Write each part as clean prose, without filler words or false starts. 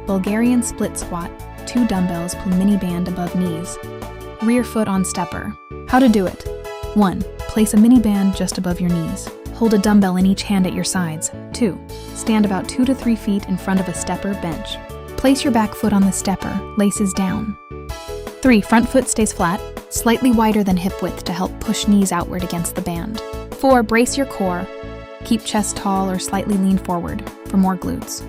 Bulgarian split squat, 2 dumbbells pull mini band above knees. Rear foot on stepper. How to do it. 1. Place a mini band just above your knees. Hold a dumbbell in each hand at your sides. 2. Stand about 2 to 3 feet in front of a stepper bench. Place your back foot on the stepper, laces down. 3. Front foot stays flat, slightly wider than hip width to help push knees outward against the band. 4. Brace your core. Keep chest tall or slightly lean forward for more glutes.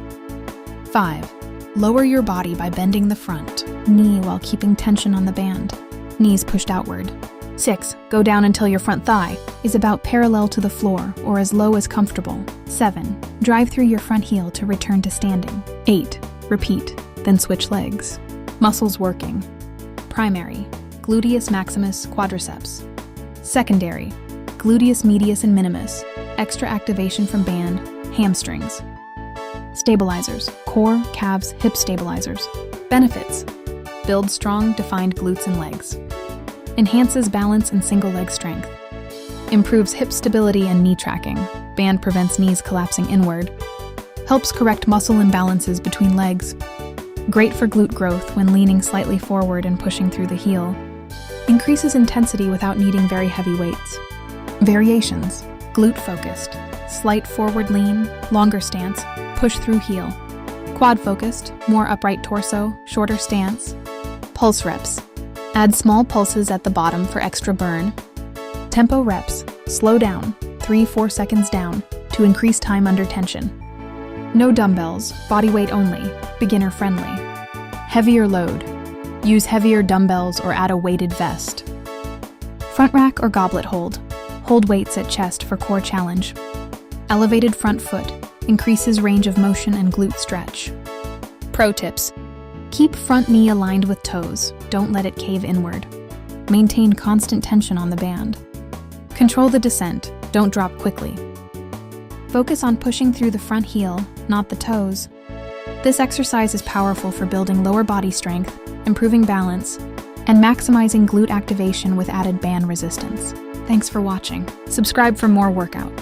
5. Lower your body by bending the front knee while keeping tension on the band. Knees pushed outward. 6. Go down until your front thigh is about parallel to the floor or as low as comfortable. 7. Drive through your front heel to return to standing. 8. Repeat, then switch legs. Muscles working. Primary, gluteus maximus, quadriceps. Secondary, gluteus medius and minimus, extra activation from band, hamstrings. Stabilizers, core, calves, hip stabilizers. Benefits, build strong, defined glutes and legs. Enhances balance and single leg strength. Improves hip stability and knee tracking. Band prevents knees collapsing inward. Helps correct muscle imbalances between legs. Great for glute growth when leaning slightly forward and pushing through the heel. Increases intensity without needing very heavy weights. Variations, glute focused, slight forward lean, longer stance, push through heel. Quad focused, more upright torso, shorter stance. Pulse reps, add small pulses at the bottom for extra burn. Tempo reps, slow down, 3-4 seconds down, to increase time under tension. No dumbbells, body weight only, beginner friendly. Heavier load, use heavier dumbbells or add a weighted vest. Front rack or goblet hold weights at chest for core challenge. Elevated front foot, increases range of motion and glute stretch. Pro tips, keep front knee aligned with toes, don't let it cave inward. Maintain constant tension on the band. Control the descent, don't drop quickly. Focus on pushing through the front heel, not the toes. This exercise is powerful for building lower body strength, improving balance, and maximizing glute activation with added band resistance. Thanks for watching. Subscribe for more workout.